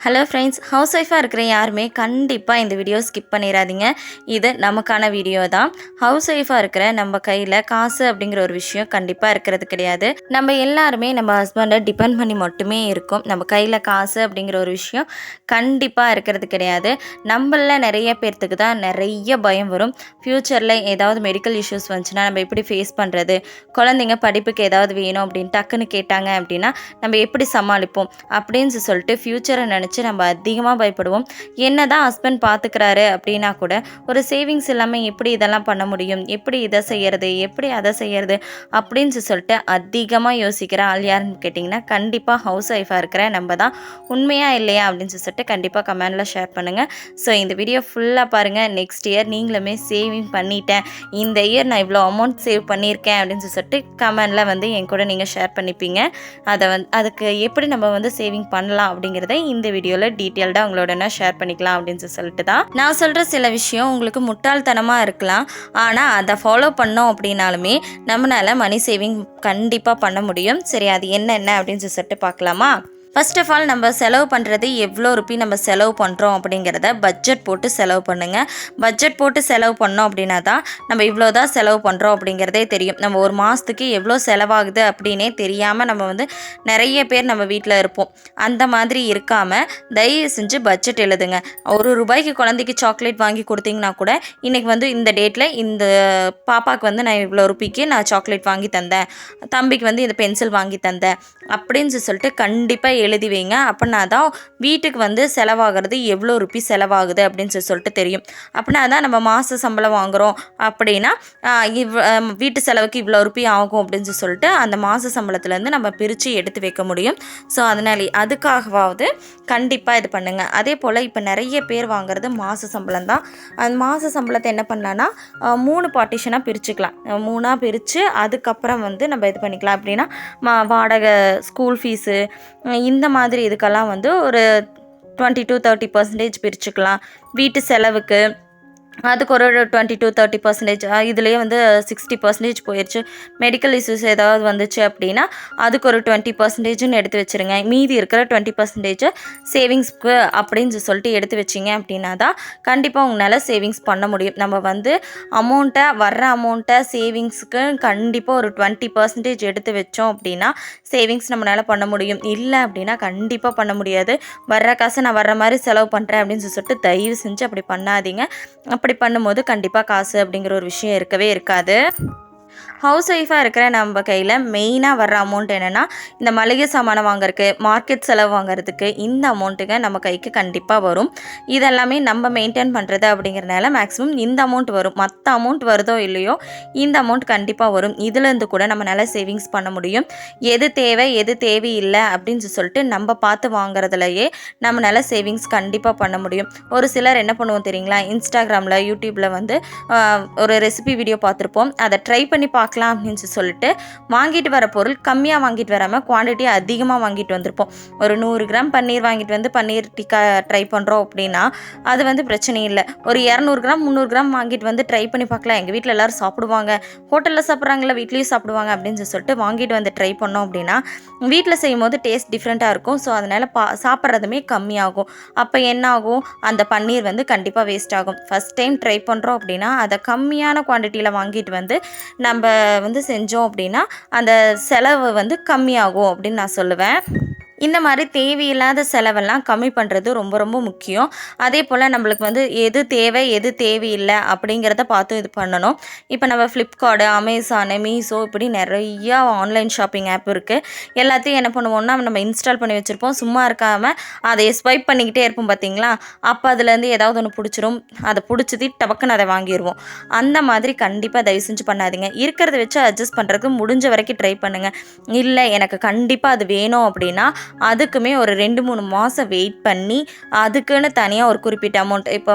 Hello friends, house ஒய்ஃபாக இருக்கிற யாருமே கண்டிப்பாக இந்த வீடியோ ஸ்கிப் பண்ணிடாதீங்க. இது நமக்கான வீடியோ தான். ஹவுஸ் ஒய்ஃபாக இருக்கிற நம்ம கையில் காசு அப்படிங்கிற ஒரு விஷயம் கண்டிப்பாக இருக்கிறது கிடையாது. நம்ம எல்லாருமே நம்ம ஹஸ்பண்டை டிபெண்ட் பண்ணி மட்டுமே இருக்கும். நம்ம கையில் காசு அப்படிங்கிற ஒரு விஷயம் கண்டிப்பாக இருக்கிறது கிடையாது. நம்மள நிறைய பேர்த்துக்கு தான் நிறைய பயம் வரும். ஃப்யூச்சரில் ஏதாவது மெடிக்கல் இஷ்யூஸ் வந்துச்சுன்னா நம்ம எப்படி ஃபேஸ் பண்ணுறது, குழந்தைங்க படிப்புக்கு ஏதாவது வேணும் அப்படின்னு டக்குன்னு கேட்டாங்க அப்படின்னா நம்ம எப்படி சமாளிப்போம் அப்படின்னு சொல்லிட்டு ஃப்யூச்சரை நினச்சி நம்ம அதிகமாக பயப்படுவோம். என்னதான் ஹஸ்பண்ட் பார்த்துக்கிறாரு அப்படின்னா கூட ஒரு சேவிங்ஸ் இல்லாமல் எப்படி இதெல்லாம் பண்ண முடியும், எப்படி இதை செய்யறது, எப்படி அதை செய்யறது அப்படின்னு சொல்லிட்டு அதிகமாக யோசிக்கிற ஆள் யாருன்னு கேட்டிங்கன்னா கண்டிப்பாக ஹவுஸ் ஒய்ஃபாக இருக்கிற நம்ம தான். உண்மையா இல்லையா அப்படின்னு சொல்லிட்டு கண்டிப்பாக கமெண்டில் ஷேர் பண்ணுங்கள். ஸோ இந்த வீடியோ ஃபுல்லாக பாருங்கள். நெக்ஸ்ட் இயர் நீங்களுமே சேவிங் பண்ணிட்டேன், இந்த இயர் நான் இவ்வளோ அமௌண்ட் சேவ் பண்ணியிருக்கேன் அப்படின்னு சொல்லிட்டு கமெண்டில் என் கூட நீங்கள் ஷேர் பண்ணிப்பீங்க. அதுக்கு எப்படி நம்ம சேவிங் பண்ணலாம் அப்படிங்கிறத இந்த வீடியோவில் டீட்டெயில்டாக உங்களோட நான் ஷேர் பண்ணிக்கலாம் அப்படின்னு சொல்லிட்டு தான் நான் சொல்கிற சில விஷயம் உங்களுக்கு முட்டாள்தனமாக இருக்கலாம். ஆனால் அதை ஃபாலோ பண்ணோம் அப்படின்னாலுமே நம்மளால் மணி சேவிங் கண்டிப்பாக பண்ண முடியும். சரி, அது என்னென்ன அப்படின்னு சொல்லிட்டு பார்க்கலாமா? ஃபர்ஸ்ட் ஆஃப் ஆல், நம்ம செலவு பண்ணுறது எவ்வளோ ரூபி நம்ம செலவு பண்ணுறோம் அப்படிங்கிறத பட்ஜெட் போட்டு செலவு பண்ணுங்கள். பட்ஜெட் போட்டு செலவு பண்ணோம் அப்படின்னா தான் நம்ம இவ்வளோ தான் செலவு பண்ணுறோம் அப்படிங்கிறதே தெரியும். நம்ம ஒரு மாதத்துக்கு எவ்வளோ செலவாகுது அப்படின்னே தெரியாமல் நம்ம நிறைய பேர் நம்ம வீட்டில் இருப்போம். அந்த மாதிரி இருக்காமல் தயவு செஞ்சு பட்ஜெட் எழுதுங்க. ₹1 குழந்தைக்கு சாக்லேட் வாங்கி கொடுத்தீங்கன்னா கூட இன்றைக்கி இந்த டேட்டில் இந்த பாப்பாவுக்கு நான் இவ்வளோ ரூபிக்கு நான் சாக்லேட் வாங்கி தந்தேன், தம்பிக்கு இந்த பென்சில் வாங்கி தந்தேன் அப்படின்னு சொல்லிட்டு கண்டிப்பாக எழுதி வைங்க. அப்படின்னா தான் வீட்டுக்கு செலவாகிறது எவ்வளோ ரூபி செலவாகுது அப்படின்னு சொல்லிட்டு தெரியும். அப்படின்னா தான் நம்ம மாத சம்பளம் வாங்குகிறோம் அப்படின்னா வீட்டு செலவுக்கு இவ்வளோ ரூபி ஆகும் அப்படின்னு சொல்லிட்டு அந்த மாத சம்பளத்துலேருந்து நம்ம பிரித்து எடுத்து வைக்க முடியும். ஸோ அதனால அதுக்காகவாவது கண்டிப்பாக இது பண்ணுங்கள். அதே போல் இப்போ நிறைய பேர் வாங்குறது மாத சம்பளம் தான். அந்த மாத சம்பளத்தை என்ன பண்ணலான்னா 3 பார்ட்டிஷனாக பிரிச்சுக்கலாம். 3ஆக பிரித்து அதுக்கப்புறம் நம்ம இது பண்ணிக்கலாம். அப்படின்னா வாடகை, ஸ்கூல் ஃபீஸு, இந்த மாதிரி இதுக்கெல்லாம் ஒரு 20-30% பிரிச்சுக்கலாம். வீட்டு செலவுக்கு அதுக்கு ஒரு 20-30%, இதுலேயே 60% போயிடுச்சு. மெடிக்கல் இஷ்யூஸ் ஏதாவது வந்துச்சு அப்படின்னா அதுக்கு ஒரு 20%ன்னு எடுத்து வச்சுருங்க. மீதி இருக்கிற 20% சேவிங்ஸ்க்கு அப்படின்னு சொல்லிட்டு எடுத்து வச்சிங்க அப்படின்னா தான் கண்டிப்பாக உங்களால் சேவிங்ஸ் பண்ண முடியும். நம்ம வர்ற அமௌண்ட்டை சேவிங்ஸுக்கு கண்டிப்பாக ஒரு 20% எடுத்து வச்சோம் அப்படின்னா சேவிங்ஸ் நம்மளால் பண்ண முடியும். இல்லை அப்படின்னா கண்டிப்பாக பண்ண முடியாது. வர்ற காசை நான் வர்ற மாதிரி செலவு பண்ணுறேன் அப்படின்னு சொல்லிட்டு தயவு செஞ்சு அப்படி பண்ணாதீங்க. அப்படி பண்ணும்போது கண்டிப்பாக காசு அப்படிங்கிற ஒரு விஷயம் இருக்கவே இருக்காது. ஹவுஸ் ஒய்ஃபாக இருக்கிற நம்ம கையில் மெயினாக வர்ற அமௌண்ட் என்னென்னா இந்த மளிகை சாமானை வாங்குறதுக்கு, மார்க்கெட் செலவு வாங்குறதுக்கு இந்த அமௌண்ட்டுங்க நம்ம கைக்கு கண்டிப்பாக வரும். இதெல்லாமே நம்ம மெயின்டைன் பண்ணுறது அப்படிங்கிறனால மேக்ஸிமம் இந்த அமௌண்ட் வரும். மற்ற அமௌண்ட் வருதோ இல்லையோ இந்த அமௌண்ட் கண்டிப்பாக வரும். இதுலேருந்து கூட நம்ம நல்லா சேவிங்ஸ் பண்ண முடியும். எது தேவை எது தேவையில்லை அப்படின்னு சொல்லிட்டு நம்ம பார்த்து வாங்குறதுலையே நம்ம நல்லா சேவிங்ஸ் கண்டிப்பாக பண்ண முடியும். ஒரு சிலர் என்ன பண்ணுவோம் தெரியுங்களா, இன்ஸ்டாகிராமில், யூடியூப்பில் ஒரு ரெசிபி வீடியோ பார்த்துருப்போம். அதை ட்ரை பண்ணி பார்க்கலாம் அப்படின்னு சொல்லிட்டு வாங்கிட்டு வர பொருள் கம்மியாக வாங்கிட்டு வராமல் குவான்டிட்டி அதிகமாக வாங்கிட்டு வந்திருப்போம். ஒரு 100 கிராம் பன்னீர் வாங்கிட்டு பன்னீர் டிக்கா ட்ரை பண்ணுறோம் அப்படின்னா அது பிரச்சனை இல்லை. ஒரு 200 கிராம் 300 கிராம் வாங்கிட்டு ட்ரை பண்ணி பார்க்கலாம். எங்கள் வீட்டில் எல்லோரும் சாப்பிடுவாங்க, ஹோட்டலில் சாப்பிட்றாங்களா வீட்லேயும் சாப்பிடுவாங்க அப்படின்னு சொல்லிட்டு வாங்கிட்டு ட்ரை பண்ணோம் அப்படின்னா வீட்டில் செய்யும் போது டேஸ்ட் டிஃப்ரெண்ட்டாக இருக்கும். ஸோ அதனால் சாப்பிட்றதுமே கம்மியாகும். அப்போ என்ன ஆகும், அந்த பன்னீர் கண்டிப்பாக வேஸ்ட் ஆகும். ஃபஸ்ட் டைம் ட்ரை பண்ணுறோம் அப்படின்னா அதை கம்மியான குவான்டிட்டியில் வாங்கிட்டு நம்ம செஞ்சோம் அப்படின்னா அந்த செலவு கம்மியாகும் அப்படின்னு நான் சொல்லுவேன். இந்த மாதிரி தேவையில்லாத செலவெல்லாம் கம்மி பண்ணுறது ரொம்ப ரொம்ப முக்கியம். அதே போல் நம்மளுக்கு எது தேவை எது தேவையில்லை அப்படிங்கிறத பார்த்து இது பண்ணணும். இப்போ நம்ம ஃப்ளிப்கார்டு, அமேசானு, மீஷோ இப்படி நிறையா ஆன்லைன் ஷாப்பிங் ஆப் இருக்குது. எல்லாத்தையும் என்ன பண்ணுவோம்னா நம்ம இன்ஸ்டால் பண்ணி வச்சுருப்போம். சும்மா இருக்காமல் அதை ஸ்வைப் பண்ணிக்கிட்டே இருப்போம் பார்த்தீங்களா, அப்போ அதுலேருந்து ஏதாவது ஒன்று பிடிச்சிரும். அதை பிடிச்சது டபக்குன்னு அதை வாங்கிடுவோம். அந்த மாதிரி கண்டிப்பாக தயவு செஞ்சு பண்ணாதீங்க. இருக்கிறத வச்சு அட்ஜஸ்ட் பண்ணுறதுக்கு முடிஞ்ச வரைக்கும் ட்ரை பண்ணுங்கள். இல்லை எனக்கு கண்டிப்பாக அது வேணும் அப்படின்னா அதுக்குமே ஒரு 2-3 மாதம் வெயிட் பண்ணி அதுக்குன்னு தனியாக ஒரு குறிப்பிட்ட அமௌண்ட், இப்போ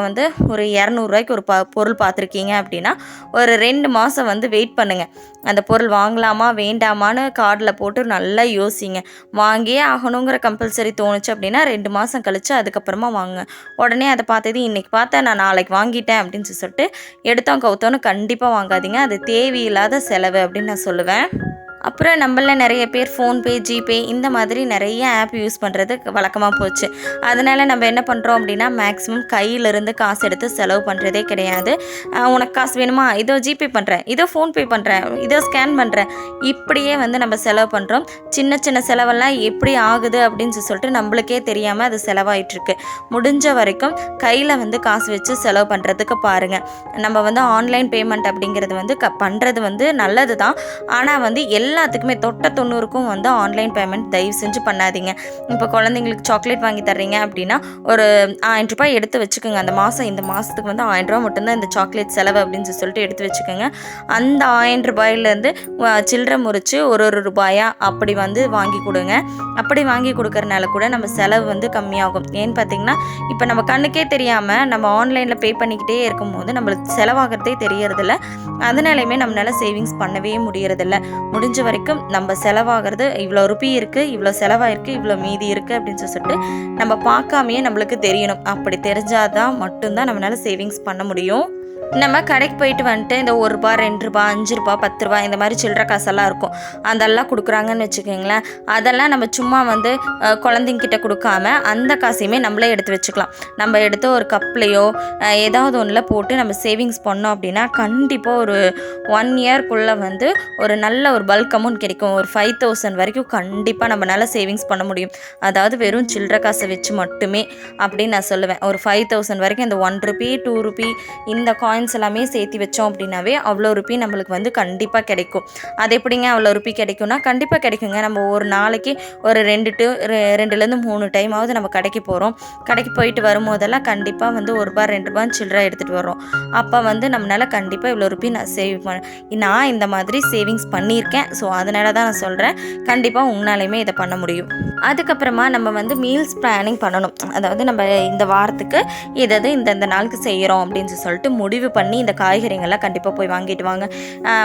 ஒரு ₹200 ஒரு பொருள் பார்த்துருக்கீங்க அப்படின்னா ஒரு 2 மாதம் வெயிட் பண்ணுங்கள். அந்த பொருள் வாங்கலாமா வேண்டாமான்னு கார்டில் போட்டு நல்லா யோசிங்க. வாங்கியே ஆகணுங்கிற கம்பல்சரி தோணுச்சு அப்படின்னா 2 மாதம் கழித்து அதுக்கப்புறமா வாங்க. உடனே அதை பார்த்தது இன்றைக்கி பார்த்தேன் நான் நாளைக்கு வாங்கிட்டேன் அப்படின்னு சொல்லிட்டு எடுத்தோம் கவுத்தோன்னு கண்டிப்பாக வாங்காதீங்க. அது தேவையில்லாத செலவு அப்படின்னு நான் சொல்லுவேன். அப்புறம் நம்மள நிறைய பேர் ஃபோன்பே, ஜிபே இந்த மாதிரி நிறைய ஆப் யூஸ் பண்ணுறது வழக்கமாக போச்சு. அதனால் நம்ம என்ன பண்ணுறோம் அப்படின்னா, மேக்ஸிமம் கையிலிருந்து காசு எடுத்து செலவு பண்ணுறதே கிடையாது. உனக்கு காசு வேணுமா, இதோ ஜிபே பண்ணுறேன், இதோ ஃபோன்பே பண்ணுறேன், இதோ ஸ்கேன் பண்ணுறேன், இப்படியே வந்து நம்ம செலவு பண்ணுறோம். சின்ன சின்ன செலவெல்லாம் எப்படி ஆகுது அப்படின்னு சொல்லிட்டு நம்மளுக்கே தெரியாமல் அது செலவாயிட்ருக்கு. முடிஞ்ச வரைக்கும் கையில் வந்து காசு வச்சு செலவு பண்ணுறதுக்கு பாருங்கள். நம்ம வந்து ஆன்லைன் பேமெண்ட் அப்படிங்கிறது வந்து பண்ணுறது வந்து நல்லது தான். ஆனால் வந்து எல்லாத்துக்குமே தொட்ட 90க்கும் வந்து ஆன்லைன் பேமெண்ட் தயவு செஞ்சு பண்ணாதீங்க. இப்போ குழந்தைங்களுக்கு சாக்லேட் வாங்கி தர்றீங்க அப்படின்னா ஒரு 1000 ரூபாய் எடுத்து வச்சுக்கோங்க. அந்த மாதம் இந்த மாதத்துக்கு வந்து 1000 ரூபா மட்டும்தான் இந்த சாக்லேட் செலவு அப்படின்னு சொல்லிட்டு எடுத்து வச்சுக்கோங்க. அந்த 1000 ரூபாயிலேருந்து சில்லறை முறித்து ஒரு ரூபாயா அப்படி வந்து வாங்கி கொடுங்க. அப்படி வாங்கி கொடுக்கறனால கூட நம்ம செலவு வந்து கம்மியாகும். ஏன்னு பார்த்தீங்கன்னா, இப்போ நம்ம கண்ணுக்கே தெரியாமல் நம்ம ஆன்லைனில் பே பண்ணிக்கிட்டே இருக்கும்போது நம்மளுக்கு செலவாகிறதே தெரியறதில்ல. அதனாலையுமே நம்மளால் சேவிங்ஸ் பண்ணவே முடியறதில்ல. முடிஞ்ச வரைக்கும் நம்ம செலவாகிறது இவ்வளோ ருபி இருக்குது, இவ்வளோ செலவாயிருக்கு, இவ்வளோ மீதி இருக்குது அப்படின்னு சொல்லிட்டு நம்ம பார்க்காமையே நம்மளுக்கு தெரியணும். அப்படி தெரிஞ்சாதான் மட்டும்தான் நம்மளால் சேவிங்ஸ் பண்ண முடியும். நம்ம கடைக்கு போயிட்டு வந்துட்டு இந்த ₹1, ₹2, ₹5, ₹10 இந்த மாதிரி சில்லற காசெல்லாம் இருக்கும். அதெல்லாம் கொடுக்குறாங்கன்னு வச்சுக்கோங்களேன். அதெல்லாம் நம்ம சும்மா வந்து குழந்தைங்கிட்ட கொடுக்காம அந்த காசையுமே நம்மளே எடுத்து வச்சுக்கலாம். நம்ம எடுத்து ஒரு கப்லேயோ ஏதாவது ஒன்றில் போட்டு நம்ம சேவிங்ஸ் பண்ணோம் அப்படின்னா கண்டிப்பாக ஒரு 1 இயர்க்குள்ளே வந்து ஒரு நல்ல ஒரு பல்க் அமௌண்ட் கிடைக்கும். ஒரு 5000 வரைக்கும் கண்டிப்பாக நம்மளால் சேவிங்ஸ் பண்ண முடியும். அதாவது வெறும் சில்லற காசை வச்சு மட்டுமே அப்படின்னு நான் சொல்லுவேன். ஒரு 5000 வரைக்கும் இந்த ₹1, ₹2 இந்த காயின்ஸ் எல்லாமே சேர்த்து வச்சோம் அப்படின்னாவே அவ்வளோ ருபி நம்மளுக்கு வந்து கண்டிப்பாக கிடைக்கும். அது எப்படிங்க அவ்வளோ ருபி கிடைக்கும்னா கண்டிப்பாக கிடைக்குங்க. நம்ம ஒரு நாளைக்கு ஒரு 2லேருந்து 3 டைமாவது நம்ம கடைக்கு போகிறோம். கடைக்கு போயிட்டு வரும்போதெல்லாம் கண்டிப்பாக வந்து ₹1, ₹2 சில்லறை எடுத்துகிட்டு வரோம். அப்போ வந்து நம்மளால் கண்டிப்பாக இவ்வளோ ருபி நான் நான் இந்த மாதிரி சேவிங்ஸ் பண்ணியிருக்கேன். ஸோ அதனால தான் நான் சொல்கிறேன், கண்டிப்பாக உங்களாலையுமே இதை பண்ண முடியும். அதுக்கப்புறமா நம்ம வந்து மீல்ஸ் பிளானிங் பண்ணணும். அதாவது நம்ம இந்த வாரத்துக்கு இதை இந்த நாளுக்கு செய்கிறோம் அப்படின்னு சொல்லிட்டு முடிவு பண்ணி இந்த காய்கறிகள்லாம் கண்டிப்பாக போய் வாங்கிட்டு வாங்க.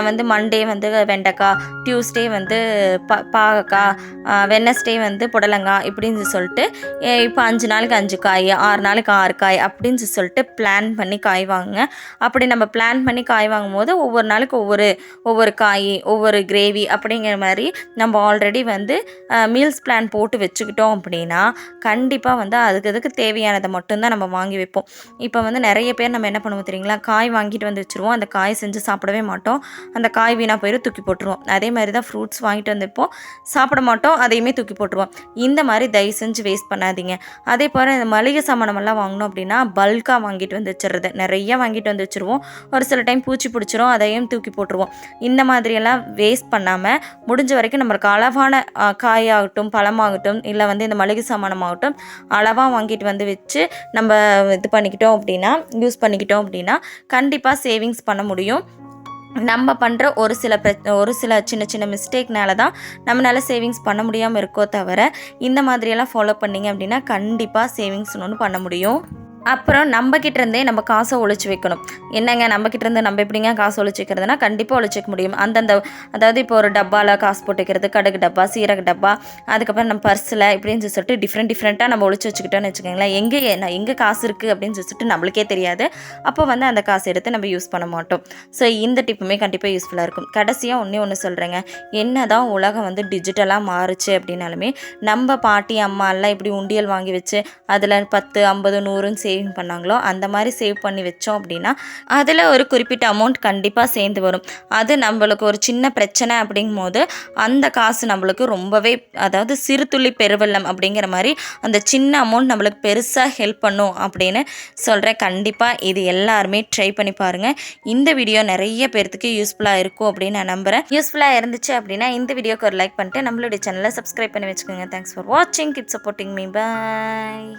வந்து மண்டே வந்து வெண்டைக்காய், டியூஸ்டே வந்து பாகக்காய், வெட்னஸ்டே வந்து புடலங்காய் இப்படின்னு சொல்லிட்டு இப்போ 5 நாளுக்கு 5 காய், 6 நாளுக்கு 6 காய் அப்படின்னு சொல்லிட்டு பிளான் பண்ணி காய் வாங்குங்க. அப்படி நம்ம பிளான் பண்ணி காய் வாங்கும்போது ஒவ்வொரு நாளுக்கு ஒவ்வொரு காய், ஒவ்வொரு கிரேவி அப்படிங்கிற மாதிரி நம்ம ஆல்ரெடி வந்து மீல்ஸ் பிளான் போட்டு வச்சுக்கிட்டோம் அப்படின்னா கண்டிப்பாக வந்து அதுக்கு தேவையானதை மட்டும்தான் நம்ம வாங்கி வைப்போம். இப்போ வந்து நிறைய பேர் நம்ம என்ன பண்ணுவோம் தெரியுங்களா, காய் வாங்கிட்டு வந்து வச்சுருவோம். அந்த காய் செஞ்சு சாப்பிடவே மாட்டோம். அந்த காய் வீணாக போயிடும், தூக்கி போட்டுருவோம். அதே மாதிரி தான் ஃப்ரூட்ஸ் வாங்கிட்டு வந்து வைப்போம், சாப்பிட மாட்டோம், அதையுமே தூக்கி போட்டுருவோம். இந்த மாதிரி தயவு செஞ்சு வேஸ்ட் பண்ணாதீங்க. அதே போல் இந்த மளிகை சாமானமெல்லாம் வாங்கினோம் அப்படின்னா பல்காக வாங்கிட்டு வந்து வச்சுருது. நிறைய வாங்கிட்டு வந்து வச்சுருவோம். ஒரு சில டைம் பூச்சி பிடிச்சிரும், அதையும் தூக்கி போட்டுருவோம். இந்த மாதிரியெல்லாம் வேஸ்ட் பண்ணாமல் முடிஞ்ச வரைக்கும் நம்மளுக்கு அளவான காயாகட்டும், பழமாகட்டும், இல்லை வந்து இந்த மளிகை சாமானமாகட்டும் அளவாக வாங்கிட்டு வந்து வச்சு நம்ம இது பண்ணிக்கிட்டோம் அப்படின்னா, யூஸ் பண்ணிக்கிட்டோம் அப்படின்னா கண்டிப்பாக சேவிங்ஸ் பண்ண முடியும். நம்ம பண்ணுற ஒரு சில சின்ன சின்ன மிஸ்டேக்னால தான் நம்மளால் சேவிங்ஸ் பண்ண முடியாமல் இருக்கோ தவிர, இந்த மாதிரியெல்லாம் ஃபாலோ பண்ணிங்க அப்படின்னா கண்டிப்பாக சேவிங்ஸ் ஒன்று பண்ண முடியும். அப்புறம் நம்மக்கிட்டேருந்தே நம்ம காசை ஒழிச்சு வைக்கணும். என்னங்க நம்மக்கிட்டேருந்து நம்ம எப்படிங்க காசு ஒழிச்சு வைக்கிறதுனா கண்டிப்பாக ஒழிச்சு வைக்க முடியும். அதாவது இப்போ ஒரு டப்பாவில் காசு போட்டுக்கிறது, கடுகு டப்பா, சீரக டப்பா, அதுக்கப்புறம் நம்ம பர்ஸில் இப்படின்னு சொல்லிட்டு டிஃப்ரெண்ட்டாக நம்ம ஒழிச்சு வச்சுக்கிட்டோன்னு வச்சுக்கோங்களேன். எங்கே காசு இருக்குது அப்படின்னு சொல்லிட்டு நம்மளுக்கே தெரியாது. அப்போ வந்து அந்த காசு எடுத்து நம்ம யூஸ் பண்ண மாட்டோம். ஸோ இந்த டிப்புமே கண்டிப்பாக யூஸ்ஃபுல்லாக இருக்கும். கடைசியாக ஒன்று சொல்கிறேங்க, என்ன தான் உலகம் வந்து டிஜிட்டலாக மாறுச்சு அப்படின்னாலுமே நம்ம பாட்டி அம்மா எல்லாம் இப்படி உண்டியல் வாங்கி வச்சு அதில் 10, 50, 100 சேவிங் பண்ணாங்களோ அந்த மாதிரி சேவ் பண்ணி வச்சோம் அப்படின்னா அதில் ஒரு குறிப்பிட்ட அமௌண்ட் கண்டிப்பாக சேர்ந்து வரும். அது நம்மளுக்கு ஒரு சின்ன பிரச்சனை அப்படிங்கும் போது அந்த காசு நம்மளுக்கு ரொம்பவே, அதாவது சிறு துளி பெருவெள்ளம் அப்படிங்கிற மாதிரி அந்த சின்ன அமௌண்ட் நம்மளுக்கு பெருசாக ஹெல்ப் பண்ணும் அப்படின்னு சொல்கிறேன். கண்டிப்பாக இது எல்லாருமே ட்ரை பண்ணி பாருங்கள். இந்த வீடியோ நிறைய பேர்த்துக்கு யூஸ்ஃபுல்லாக இருக்கும் அப்படின்னு நான் நம்புகிறேன். யூஸ்ஃபுல்லாக இருந்துச்சு அப்படின்னா இந்த வீடியோக்கு ஒரு லைக் பண்ணிட்டு நம்மளுடைய சேனலை சப்ஸ்கிரைப் பண்ணி வச்சுக்கோங்க. தேங்க்ஸ் ஃபார் வாட்சிங். Keep supporting me. பாய்.